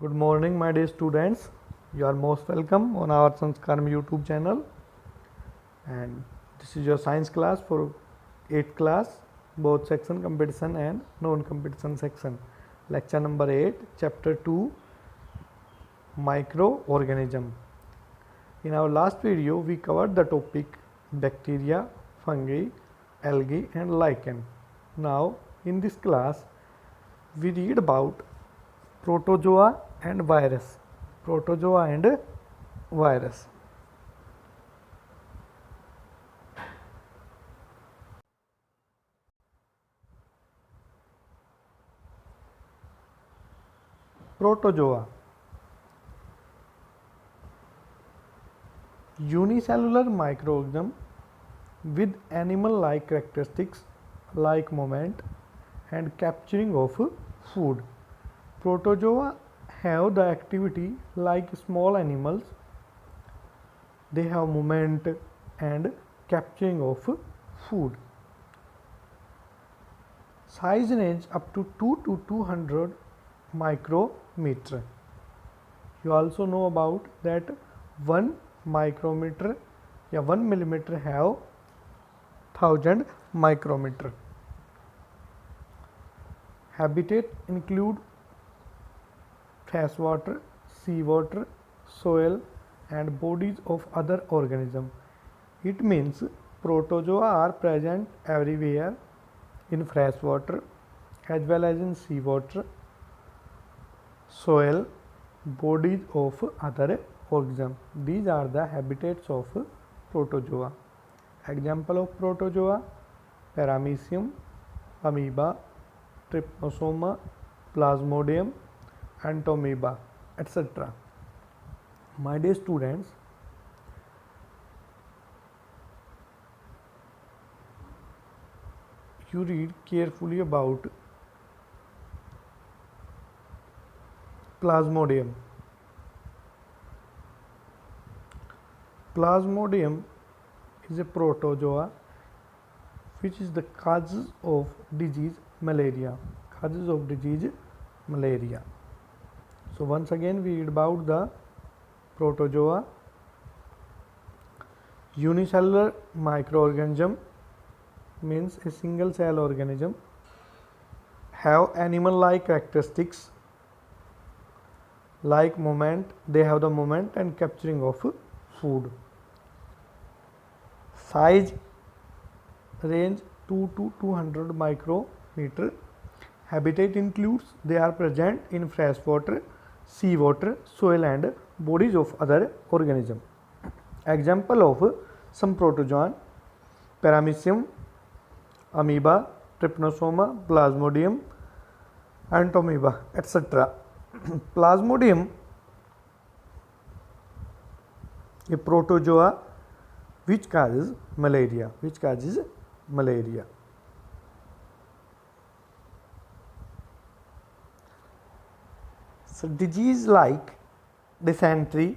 Good morning, my dear students. You are most welcome on our Sanskaram YouTube channel. And this is your science class for 8th class, both section competition and non-competition section. Lecture number 8, chapter 2, microorganism. In our last video, we covered the topic bacteria, fungi, algae and lichen. Now, in this class, we read about protozoa and virus. Protozoa and virus. Protozoa. Unicellular microorganism with animal-like characteristics like movement and capturing of food. Protozoa have the activity like small animals. They have movement and capturing of food. Size range up to 2 to 200 micrometer. You also know about that 1 micrometer या 1 millimeter have 1000 micrometer. Habitat include freshwater, seawater, soil and bodies of other organisms. It means protozoa are present everywhere in freshwater as well as in seawater, soil, bodies of other organisms. These are the habitats of protozoa. Example of protozoa: Paramecium, amoeba, trypanosoma, plasmodium, Entamoeba, etc. My dear students, you read carefully about Plasmodium. Plasmodium is a protozoa which is the causes of disease malaria. Causes of disease malaria. So once again we read about the protozoa. Unicellular microorganism means a single cell organism, have animal like characteristics like movement. They have the movement and capturing of food. Size range 2 to 200 micrometer. Habitat includes they are present in freshwater, seawater, soil and bodies of other organisms. Example of some protozoan: Paramecium, amoeba, trypanosoma, plasmodium, Entamoeba, etc. Plasmodium, a protozoa which causes malaria. So disease like dysentery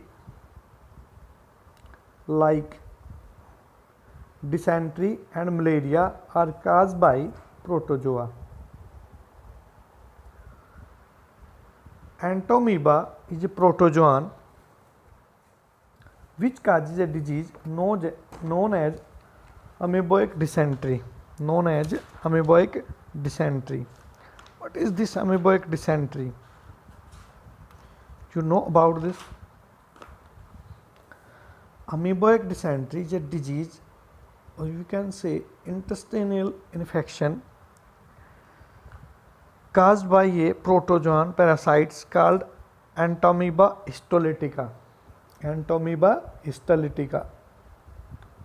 and malaria are caused by protozoa. Entamoeba is a protozoan which causes a disease known as amoeboic dysentery. What is this amoeboic dysentery? You know about this? Amoeboic dysentery is a disease, or you can say intestinal infection, caused by a protozoan parasites called Entamoeba histolytica.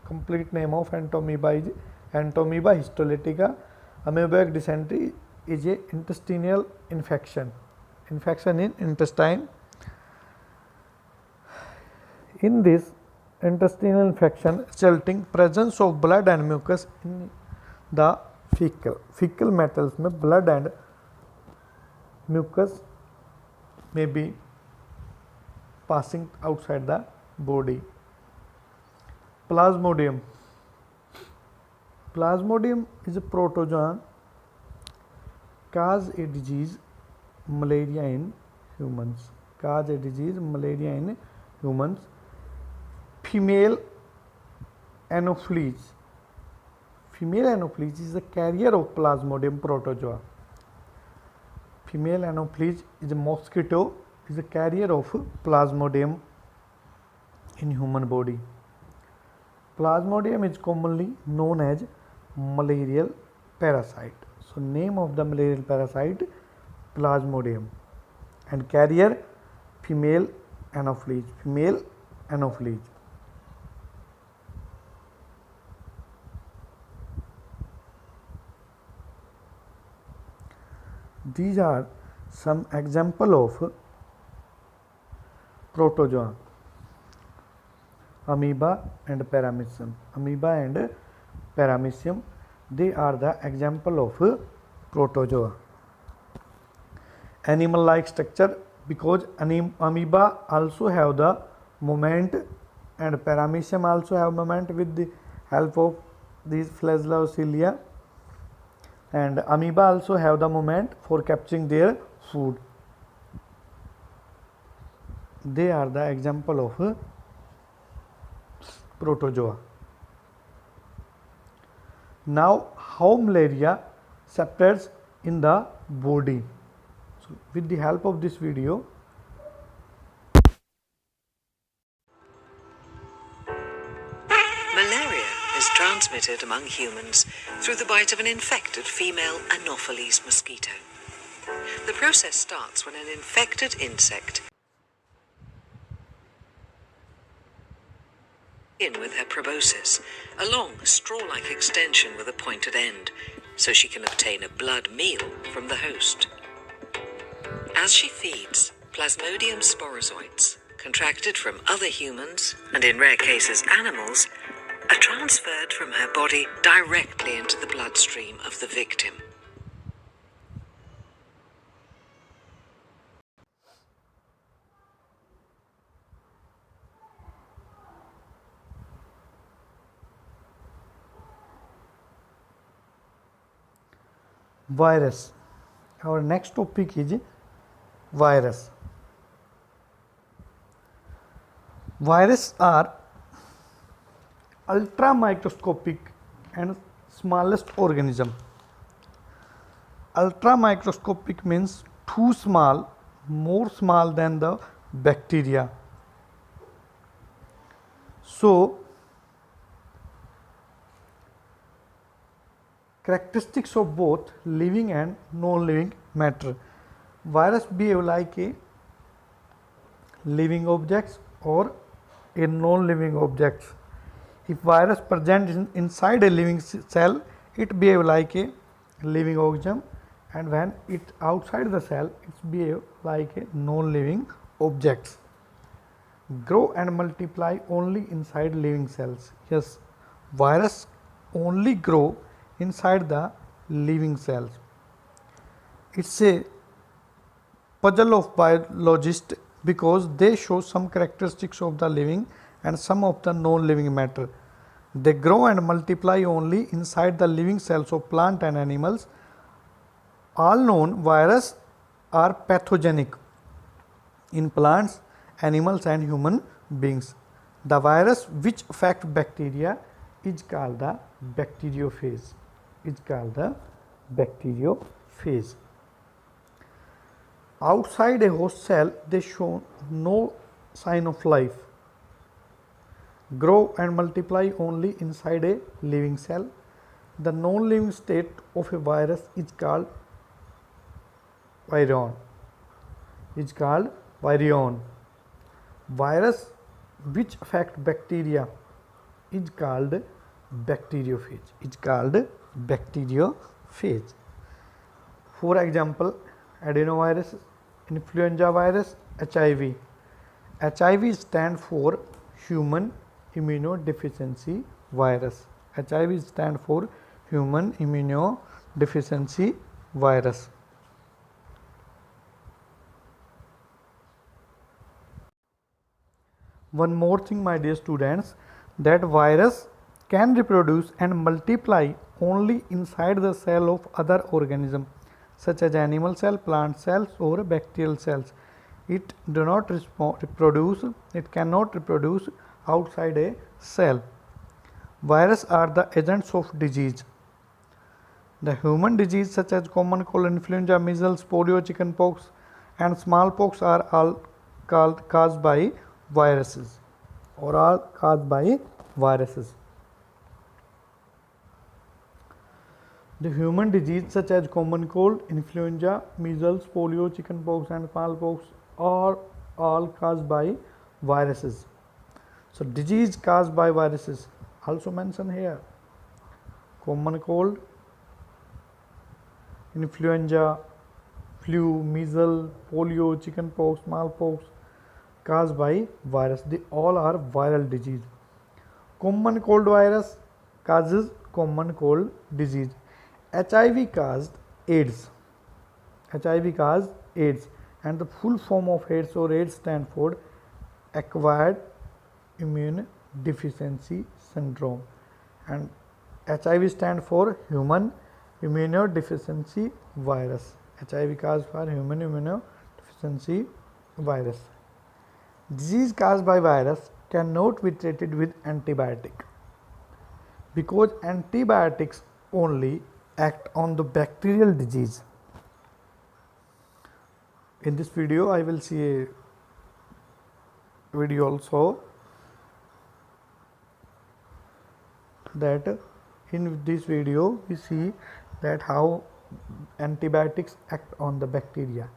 Complete name of Entamoeba is Entamoeba histolytica. Amoeboic dysentery is a intestinal infection in intestine. In this intestinal infection resulting presence of blood and mucus in the fecal matters में blood and mucus may be passing outside the body. Plasmodium is a protozoan cause a disease malaria in humans. cause a disease, malaria in humans. Female Anopheles. Female Anopheles is a carrier of Plasmodium protozoa. Female Anopheles is a mosquito, is a carrier of Plasmodium in human body. Plasmodium is commonly known as malarial parasite. So name of the malarial parasite, Plasmodium, and carrier female Anopheles. Female Anopheles. These are some example of protozoa: amoeba and paramecium. Amoeba and paramecium, they are the example of protozoa. Animal like structure, because amoeba also have the movement and paramecium also have movement with the help of these flagella or cilia, and amoeba also have the movement for capturing their food. They are the example of protozoa. Now, how malaria spreads in the body? So, with the help of this video, malaria is transmitted among humans through the bite of an infected female Anopheles mosquito. The process starts when an infected insect in with her proboscis, a long straw-like extension with a pointed end, so she can obtain a blood meal from the host. As she feeds, Plasmodium sporozoites, contracted from other humans, and in rare cases animals, are transferred from her body directly into the bloodstream of the victim. virus. Our next topic is virus. Viruses are ultra microscopic and smallest organism. Ultra microscopic means too small, more small than the bacteria. So, characteristics of both living and non-living matter. Virus behave like a living objects or a non-living objects. If virus present inside a living cell, it behave like a living organism, and when it outside the cell, it behave like a non-living objects. Grow and multiply only inside living cells. Yes, virus only grow inside the living cells. It's a puzzle of biologists because they show some characteristics of the living and some of the non-living matter. They grow and multiply only inside the living cells of plant and animals. All known viruses are pathogenic in plants, animals and human beings. The virus which affect bacteria is called the bacteriophage. Outside a host cell, they show no sign of life. Grow and multiply only inside a living cell. The non-living state of a virus is called virion. Virus which affect bacteria is called bacteriophage. For example, adenovirus, influenza virus, HIV. HIV stands for human immunodeficiency virus. HIV stands for human immunodeficiency virus. One more thing, my dear students, that virus can reproduce and multiply only inside the cell of other organism such as animal cell, plant cells or bacterial cells. It do not reproduce. It cannot reproduce outside a cell. Viruses are the agents of disease. The human disease such as common cold, influenza, measles, polio, chickenpox, and smallpox are all caused by viruses, or are caused by viruses. The human disease such as common cold, influenza, measles, polio, chickenpox, and smallpox are all caused by viruses. So disease caused by viruses also mentioned here: common cold, influenza, flu, measles, polio, chickenpox, smallpox, caused by virus. They all are viral disease. Common cold virus causes common cold disease. HIV caused AIDS. HIV caused AIDS, and the full form of AIDS or AIDS stand for acquired immune deficiency syndrome, and HIV stand for human immunodeficiency virus. HIV caused for human immunodeficiency virus. Disease caused by virus cannot be treated with antibiotic because antibiotics only act on the bacterial disease. In this video I will see a video also that in this video we see that how antibiotics act on the bacteria.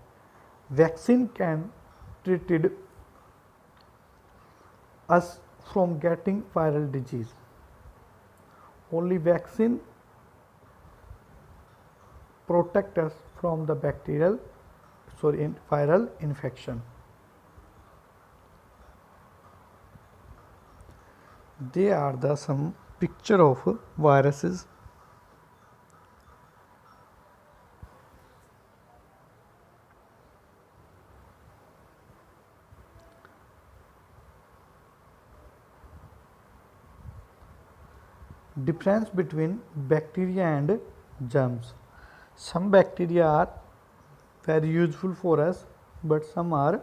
Vaccine can treated us from getting viral disease. Only vaccine protect us from the viral infection. They are the some picture of viruses. Difference between bacteria and germs. Some bacteria are very useful for us, but some are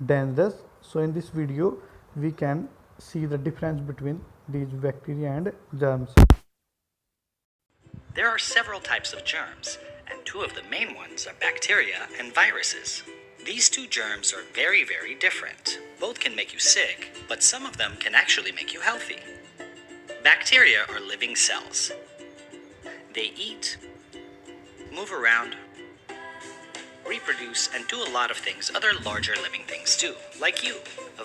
dangerous. So in this video we can see the difference between these bacteria and germs. There are several types of germs, and two of the main ones are bacteria and viruses. These two germs are very, very different. Both can make you sick, but some of them can actually make you healthy. Bacteria are living cells. They eat, move around, reproduce, and do a lot of things other larger living things do, like you.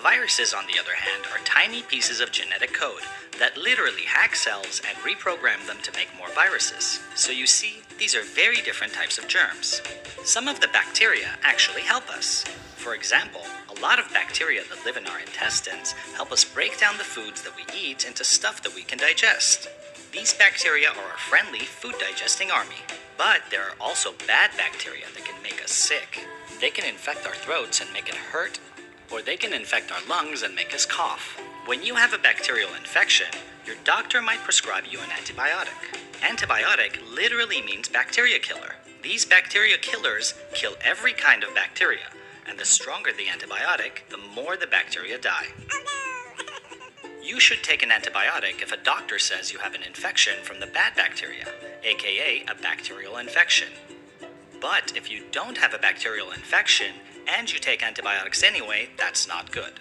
Viruses, on the other hand, are tiny pieces of genetic code that literally hack cells and reprogram them to make more viruses. So you see, these are very different types of germs. Some of the bacteria actually help us. For example, a lot of bacteria that live in our intestines help us break down the foods that we eat into stuff that we can digest. These bacteria are our friendly food digesting army. But there are also bad bacteria that can make us sick. They can infect our throats and make it hurt, or they can infect our lungs and make us cough. When you have a bacterial infection, your doctor might prescribe you an antibiotic. Antibiotic literally means bacteria killer. These bacteria killers kill every kind of bacteria, and the stronger the antibiotic, the more the bacteria die. You should take an antibiotic if a doctor says you have an infection from the bad bacteria, aka a bacterial infection. But if you don't have a bacterial infection and you take antibiotics anyway, that's not good.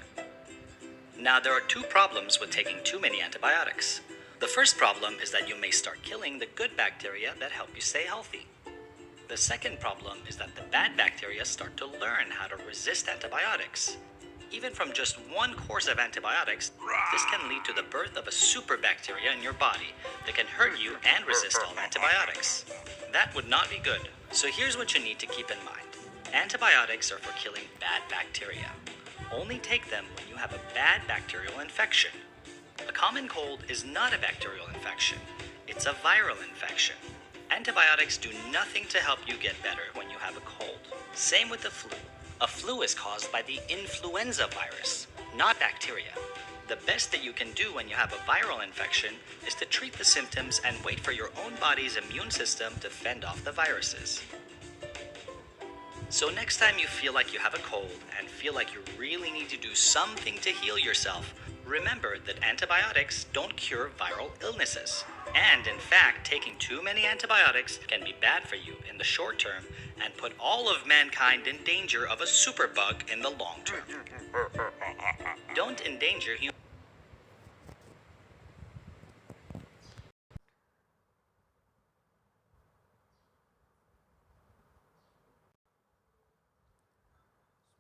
Now, there are two problems with taking too many antibiotics. The first problem is that you may start killing the good bacteria that help you stay healthy. The second problem is that the bad bacteria start to learn how to resist antibiotics. Even from just one course of antibiotics, this can lead to the birth of a super bacteria in your body that can hurt you and resist all antibiotics. That would not be good. So here's what you need to keep in mind. Antibiotics are for killing bad bacteria. Only take them when you have a bad bacterial infection. A common cold is not a bacterial infection. It's a viral infection. Antibiotics do nothing to help you get better when you have a cold. Same with the flu. A flu is caused by the influenza virus, not bacteria. The best that you can do when you have a viral infection is to treat the symptoms and wait for your own body's immune system to fend off the viruses. So next time you feel like you have a cold and feel like you really need to do something to heal yourself, remember that antibiotics don't cure viral illnesses. And in fact, taking too many antibiotics can be bad for you in the short term and put all of mankind in danger of a superbug in the long term. Don't endanger humanity.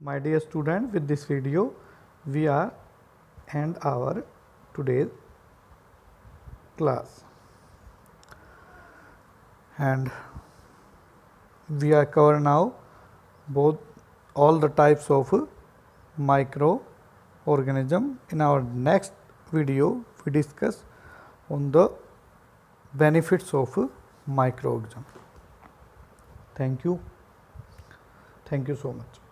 My dear student, with this video we are end our today's class, and we are cover now both all the types of microorganism. In our next video we discuss on the benefits of microorganism. Thank you so much.